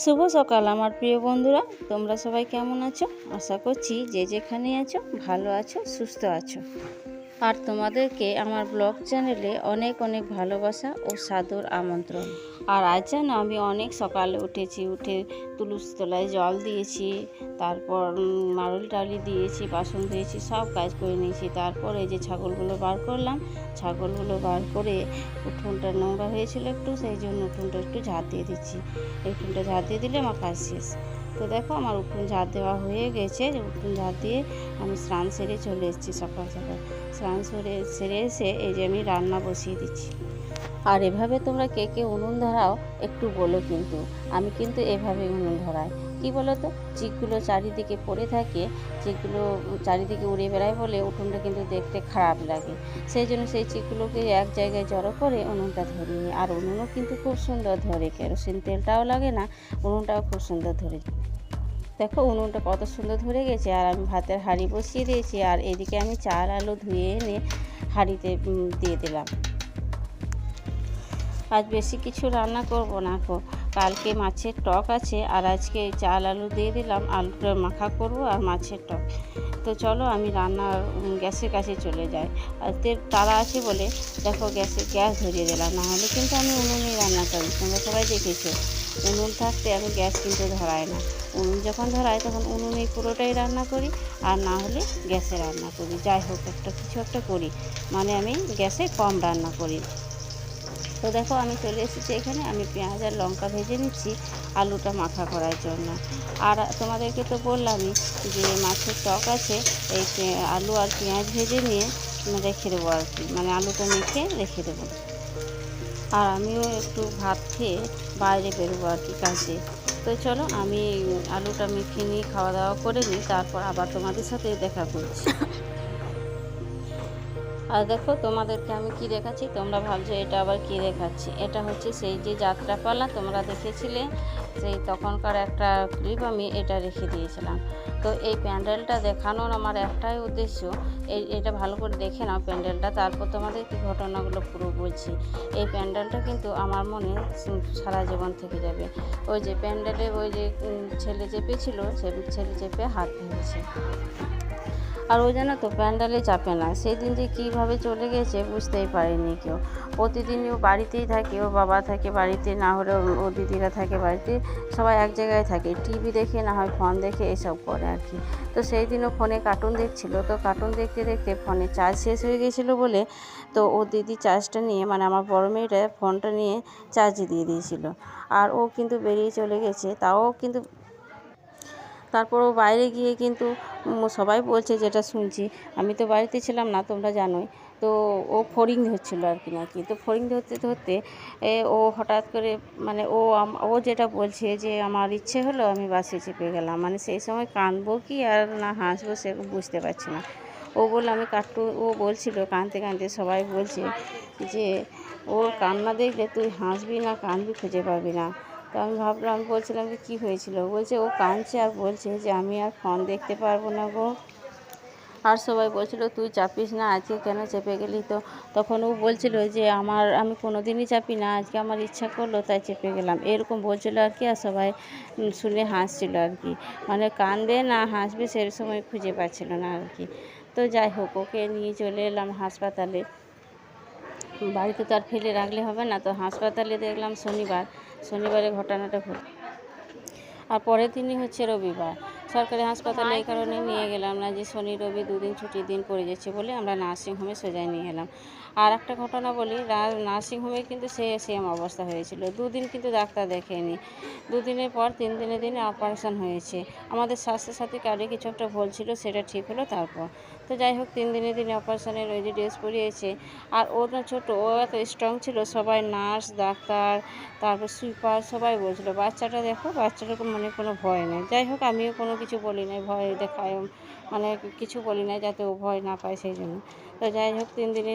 শুভ সকাল আমার প্রিয় বন্ধুরা, তোমরা সবাই কেমন আছো? আশা করছি যে যেখানে আছো ভালো আছো, সুস্থ আছো। আর তোমাদেরকে আমার ব্লগ চ্যানেলে অনেক অনেক ভালোবাসা ও সাদর আমন্ত্রণ। আর আজ যেন আমি অনেক সকালে উঠে তুলসী তলায় জল দিয়েছি, তারপর মারুল টালি দিয়েছি, বাসন ধুয়েছি, সব কাজ করে নিয়েছি। তারপর এই যে ছাগলগুলো বার করলাম, ছাগলগুলো বার করে উঠোনটা নোংরা হয়েছিল একটু, সেই জন্য উঠোনটা একটু ঝাড় দিয়ে দিচ্ছি। এই উঠোনটা ঝাড় দিয়ে দিলে আমার কাজ শেষ। তো দেখো আমার উঠোন ঝাড় দেওয়া হয়ে গেছে। উঠোন ঝাড় দিয়ে আমি স্নান সেরে চলে এসেছি সকাল সকাল। স্নান সেরে এসে এই যে আমি রান্না বসিয়ে দিচ্ছি। আর এভাবে তোমরা কে কে উনুন ধরাও একটু বলো, কিন্তু আমি কিন্তু এভাবে উনুন ধরাই। কী বলো তো, চিকগুলো চারিদিকে পড়ে থাকে, চিকগুলো চারিদিকে উড়ে বেড়ায় বলে উঠোনটা কিন্তু দেখতে খারাপ লাগে। সেই জন্য সেই চিকগুলোকে এক জায়গায় জড়ো করে উনুনটা ধরিয়ে নিই। আর উনুনও কিন্তু খুব সুন্দর ধরে, কেরোসিন তেলটাও লাগে না, উনুনটাও খুব সুন্দর ধরে। দেখো উনুনটা কত সুন্দর ধরে গেছে। আর আমি ভাতের হাঁড়ি বসিয়ে দিয়েছি, আর এদিকে আমি চাল আলু ধুয়ে এনে হাঁড়িতে দিয়ে দিলাম। আজ বেশি কিছু রান্না করব না গো, কালকে মাছের টক আছে, আর আজকে চাল আলু দিয়ে দিলাম, আলুটা মাখা করব আর মাছের টক। তো চলো আমি রান্নার গ্যাসের কাছে চলে যাই। আর তারা আছে বলে দেখো গ্যাস ধরিয়ে দিলাম, না হলে কিন্তু আমি উনুনেই রান্না করি। তোমরা সবাই দেখেছো উনুন থাকতে আমি গ্যাস কিন্তু ধরাই না। উনুন যখন ধরাই তখন উনুনেই পুরোটাই রান্না করি, আর না হলে গ্যাসে রান্না করি। যাই হোক কিছু একটা করি, মানে আমি গ্যাসে কম রান্না করি। তো দেখো আমি চলে এসেছি এখানে, আমি পেঁয়াজ আর লঙ্কা ভেজে নিচ্ছি আলুটা মাখা করার জন্য। আর তোমাদেরকে তো বললামই যে মাছের টক আছে, এই আলু আর পেঁয়াজ ভেজে নিয়ে রেখে দেবো আর কি, মানে আলুটা মেখে রেখে দেবো। আর আমিও একটু ভাত খেয়ে বাইরে বেরোবো আর কি কাজে। তো চলো আমি আলুটা মেখে নিয়ে খাওয়া দাওয়া করে নিই, তারপর আবার তোমাদের সাথে দেখা করছি। আর দেখো তোমাদেরকে আমি কি দেখাচ্ছি, তোমরা ভাবছো এটা আবার কি দেখাচ্ছি। এটা হচ্ছে সেই যে যাত্রাপালা তোমরা দেখেছিলে, সেই তখনকার একটা ক্লিপ আমি এটা রেখে দিয়েছিলাম। তো এই প্যান্ডেলটা দেখানোর আমার একটাই উদ্দেশ্য, এটা ভালো করে দেখে নাও প্যান্ডেলটা, তারপর তোমাদেরকে ঘটনাগুলো পুরো বলছি। এই প্যান্ডেলটা কিন্তু আমার মনে সারা জীবন থেকে যাবে। ওই যে প্যান্ডেলে ওই যে ছেলে চেপেছিল, সে ছেলে চেপে হাত ভেঙেছে। আর ওই জানো তো প্যান্ডেলে চাপে না, সেই দিন যে কীভাবে চলে গেছে বুঝতেই পারেনি কেউ। প্রতিদিনই ও বাড়িতেই থাকে, ও বাবা থাকে বাড়িতে, না হলে ও দিদিরা থাকে বাড়িতে, সবাই এক জায়গায় থাকে, টিভি দেখে না হয় ফোন দেখে এসব করে আর কি। তো সেই দিনও ফোনে কার্টুন দেখছিল, তো কার্টুন দেখতে দেখতে ফোনে চার্জ শেষ হয়ে গেছিলো বলে, তো ও দিদি চার্জটা নিয়ে, মানে আমার বড় মেয়েটা ফোনটা নিয়ে চার্জে দিয়ে দিয়েছিল। আর ও কিন্তু বেরিয়ে চলে গেছে, তাও কিন্তু তারপর ও বাইরে গিয়ে কিন্তু সবাই বলছে, যেটা শুনছি, আমি তো বাড়িতে ছিলাম না তোমরা জানোই, তো ও ফড়িং ধরছিল আর কি নাকি। তো ফড়িং ধরতে ধরতে ও হঠাৎ করে, মানে ও যেটা বলছে যে আমার ইচ্ছে হলো আমি বাসে চেপে গেলাম, মানে সেই সময় কাঁদবো কি আর না হাসবো সে বুঝতে পারছি না। ও বললো আমি ও বলছিল কাঁদতে কাঁদতে, সবাই বলছে যে ওর কান্না দেখলে তুই হাসবি না কাঁদবি খুঁজে পাবি না। তো আমি ভাবলাম, আমি বলছিলাম যে কী হয়েছিল, বলছে ও কাঁদছে আর বলছে যে আমি আর ফোন দেখতে পারবো না গো। আর সবাই বলছিল তুই চাপিস না, আজকে কেন চেপে গেলি। তো তখন ও বলছিল যে আমি কোনো দিনই চাপি না, আজকে আমার ইচ্ছা করলো তাই চেপে গেলাম, এরকম বলছিল আর কি। আর সবাই শুনে হাসছিল আর কি, মানে কাঁদবে না হাসবে সে সময় খুঁজে পাচ্ছিল না আর কি। তো যাই হোক ওকে নিয়ে চলে এলাম হাসপাতালে, বাড়িতে তো আর ফেলে রাখলে হবে না। তো হাসপাতালে দেখলাম শনিবারে ঘটনাটা ঘটে। আর পরের দিনই হচ্ছে রবিবার। সরকারি হাসপাতালে এই কারণে নিয়ে গেলাম না যে শনি রবি দুদিন ছুটির দিন পড়ে যাচ্ছে বলে আমরা নার্সিংহোমে সোজাই নিয়ে গেলাম। আর একটা ঘটনা বলি, নার্সিংহোমে কিন্তু সেম অবস্থা হয়েছিল, দুদিন কিন্তু ডাক্তার দেখেনি। দুদিনের পর দিনে অপারেশন হয়েছে। আমাদের স্বাস্থ্যসাথী কার্ডে কিছু একটা ভুল ছিল, সেটা ঠিক হলো তারপর। তো যাই হোক দিনে অপারেশনের ওই যে ড্রেস পরিয়েছে। আর ও না ছোটো, ও এত স্ট্রং ছিল, সবাই নার্স ডাক্তার তারপর সুইপার সবাই বলছিল বাচ্চাটা দেখো, বাচ্চাটার মনে কোনো ভয় নেই। যাই হোক আমিও কোনো কিছু বলি নাই, ভয় দেখায় মানে কিছু বলি না যাতে ও ভয় না পায় সেই জন্য। তো যাই হোক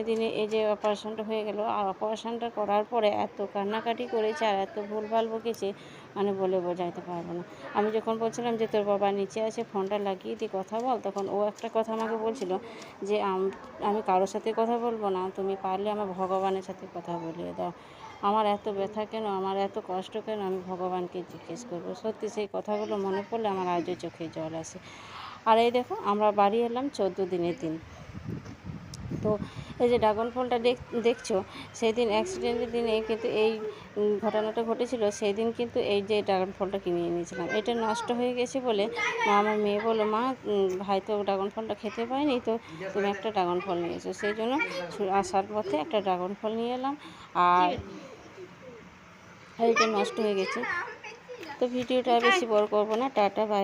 দিনে এই যে অপারেশনটা হয়ে গেল, আর অপারেশনটা করার পরে এত কান্নাকাটি করেছে আর এত ভুলভাল বকেছে, মানে বলে বোঝাইতে পারবো না। আমি যখন বলছিলাম যে তোর বাবা নিচে আছে ফোনটা লাগিয়ে দিয়ে কথা বল, তখন ও একটা কথা আমাকে বলছিল যে আমি কারোর সাথে কথা বলবো না, তুমি পারলে আমার ভগবানের সাথে কথা বলিয়ে দাও। আমার এত ব্যথা কেন, আমার এত কষ্ট কেন, আমি ভগবানকে জিজ্ঞেস করবো। সত্যি সেই কথাগুলো মনে পড়লে আমার আজও চোখে জল আসে। আর এই দেখো আমরা বাড়ি এলাম 14 দিনের দিন। তো এই যে ড্রাগন ফলটা দেখছো, সেই দিন অ্যাক্সিডেন্টের দিনে কিন্তু এই ঘটনাটা ঘটেছিল। সেই দিন কিন্তু এই যে ড্রাগন ফলটা কিনে এনেছিলাম, এটা নষ্ট হয়ে গেছে বলে আমার মেয়ে বললো, মা ভাই তো ড্রাগন ফলটা খেতে পায়নি, তো তুমি একটা ড্রাগন ফল নিয়ে এসো। সেই জন্য আসার পথে একটা ড্রাগন ফল নিয়ে এলাম। আর এটা নষ্ট হয়ে গেছে। তো ভিডিওটা বেশি বড় করবো না, টাটা বাই।